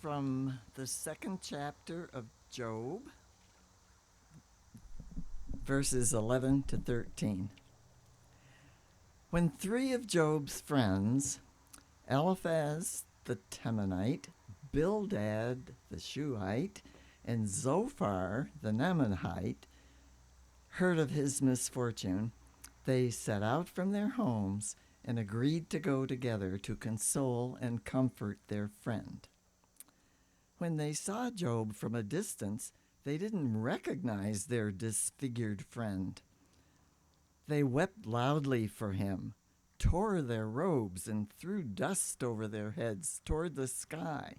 from the second chapter of Job, verses 11 to 13. When three of Job's friends, Eliphaz the Temanite, Bildad the Shuhite, and Zophar the Namathite, heard of his misfortune, they set out from their homes and agreed to go together to console and comfort their friend. When they saw Job from a distance, they didn't recognize their disfigured friend. They wept loudly for him, tore their robes, and threw dust over their heads toward the sky.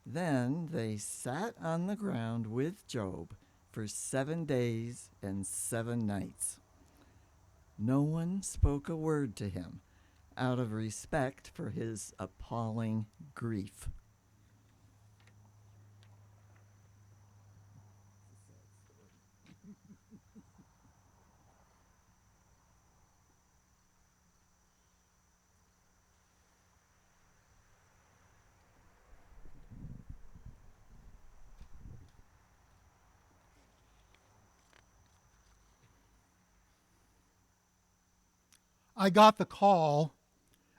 Then they sat on the ground with Job for 7 days and 7 nights. No one spoke a word to him out of respect for his appalling grief. I got the call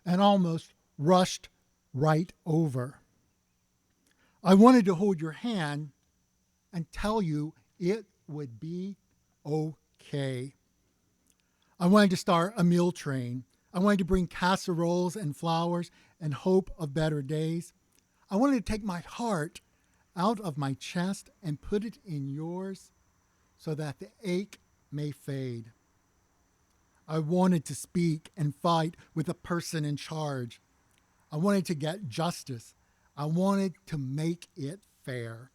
and almost rushed right over. I wanted to hold your hand and tell you it would be okay. I wanted to start a meal train. I wanted to bring casseroles and flowers and hope of better days. I wanted to take my heart out of my chest and put it in yours so that the ache may fade. I wanted to speak and fight with the person in charge. I wanted to get justice. I wanted to make it fair.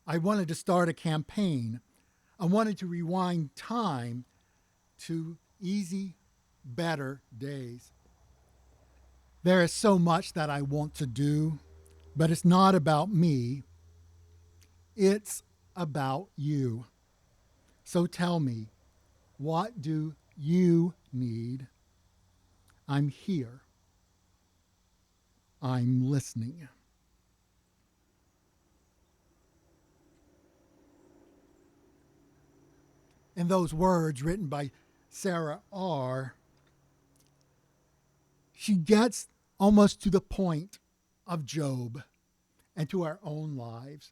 I wanted to start a campaign. I wanted to rewind time to easy, better days. There is so much that I want to do, but it's not about me. It's about you. So tell me, what do you need? I'm here. I'm listening. In those words written by Sarah R., she gets almost to the point of Job and to our own lives.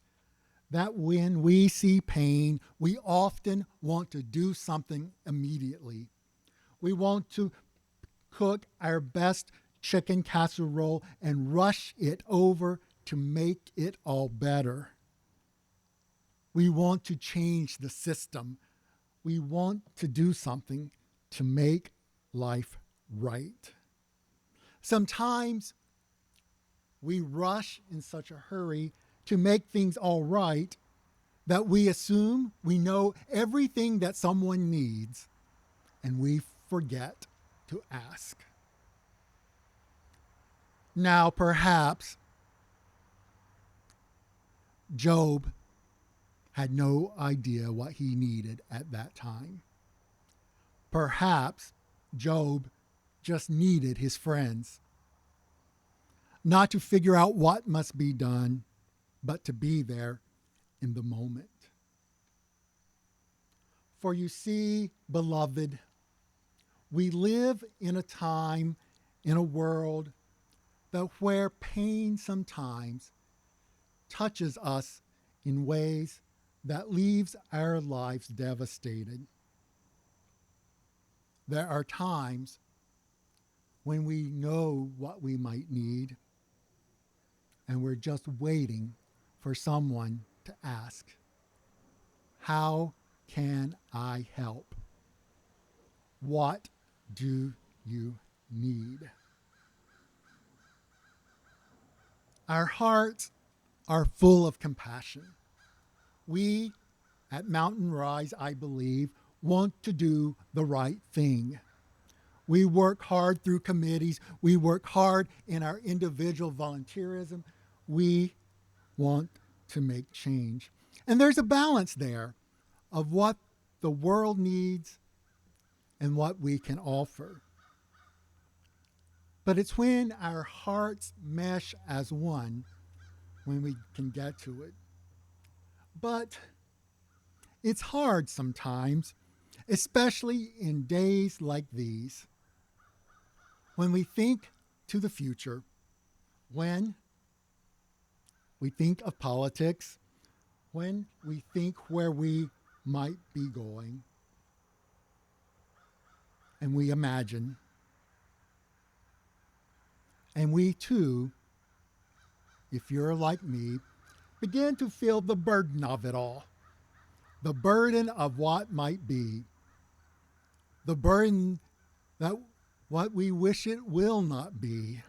That when we see pain, we often want to do something immediately. We want to cook our best chicken casserole and rush it over to make it all better. We want to change the system. We want to do something to make life right. Sometimes we rush in such a hurry to make things all right that we assume we know everything that someone needs, and we forget to ask. Now, perhaps Job had no idea what he needed at that time. Perhaps Job just needed his friends, not to figure out what must be done, but to be there in the moment. For you see, beloved, we live in a time, in a world, that where pain sometimes touches us in ways that leaves our lives devastated. There are times when we know what we might need, and we're just waiting for someone to ask, how can I help? What do you need? Our hearts are full of compassion. We at Mountain Rise, I believe, want to do the right thing. We work hard through committees. We work hard in our individual volunteerism. We want to make change. And there's a balance there of what the world needs and what we can offer. But it's when our hearts mesh as one when we can get to it. But it's hard sometimes, especially in days like these, when we think to the future, when we think of politics, when we think where we might be going, and we imagine. And we too, if you're like me, begin to feel the burden of it all. The burden of what might be. The burden that what we wish it will not be.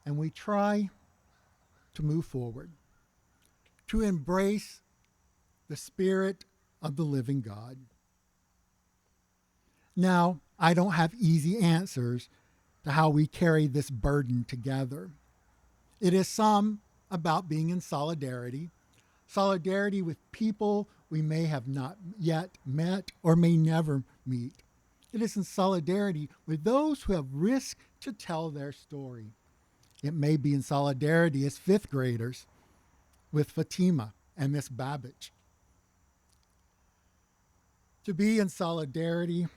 And we try to move forward, to embrace the Spirit of the living God. Now, I don't have easy answers to how we carry this burden together. It is some about being in solidarity with people we may have not yet met or may never meet. It is in solidarity with those who have risked to tell their story. It may be in solidarity as fifth graders with Fatima and Miss Babbage. To be in solidarity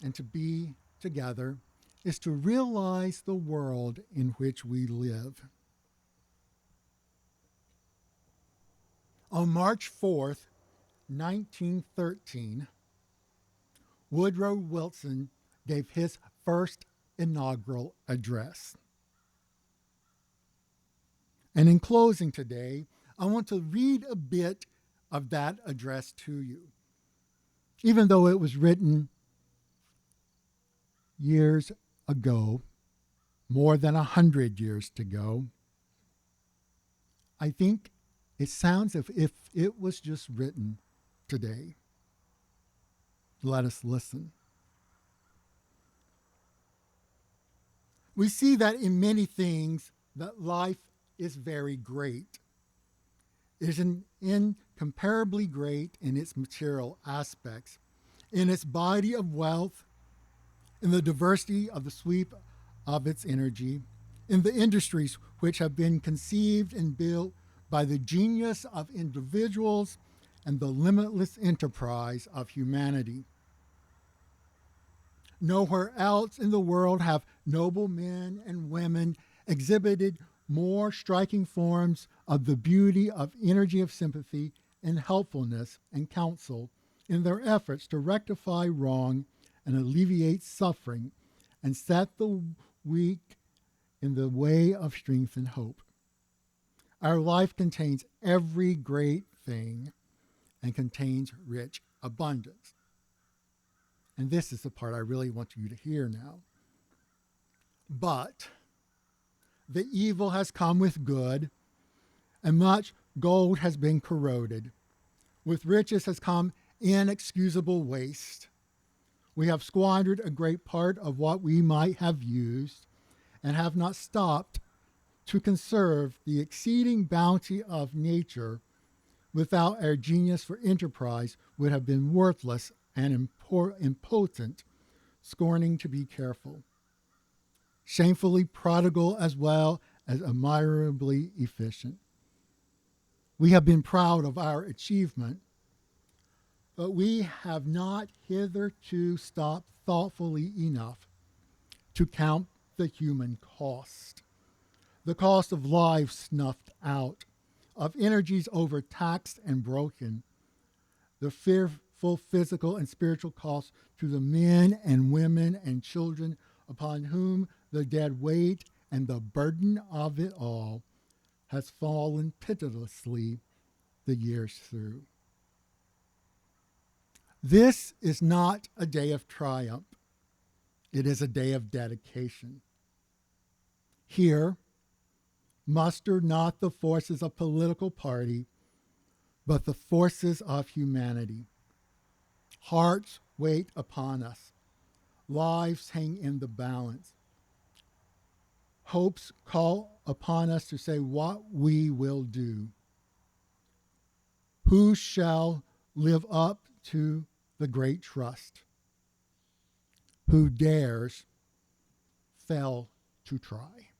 and to be together is to realize the world in which we live. On March 4th, 1913, Woodrow Wilson gave his first inaugural address. And in closing today, I want to read a bit of that address to you. Even though it was written years ago, more than 100 years ago, I think it sounds as if it was just written today. Let us listen. We see that in many things that life is very great. It is incomparably great in its material aspects, in its body of wealth, in the diversity of the sweep of its energy, in the industries which have been conceived and built by the genius of individuals and the limitless enterprise of humanity. Nowhere else in the world have noble men and women exhibited more striking forms of the beauty of energy of sympathy and helpfulness and counsel in their efforts to rectify wrong and alleviate suffering and set the weak in the way of strength and hope. Our life contains every great thing and contains rich abundance. And this is the part I really want you to hear now. But the evil has come with good, and much gold has been corroded. With riches has come inexcusable waste. We have squandered a great part of what we might have used, and have not stopped to conserve the exceeding bounty of nature. Without our genius for enterprise would have been worthless and impotent, scorning to be careful. Shamefully prodigal as well as admirably efficient. We have been proud of our achievement, but we have not hitherto stopped thoughtfully enough to count the human cost. The cost of lives snuffed out, of energies overtaxed and broken, the fearful physical and spiritual cost to the men and women and children upon whom the dead weight and the burden of it all has fallen pitilessly the years through. This is not a day of triumph. It is a day of dedication. Here, muster not the forces of political party, but the forces of humanity. Hearts wait upon us. Lives hang in the balance. Hopes call upon us to say what we will do. Who shall live up to the great trust? who dares fail to try.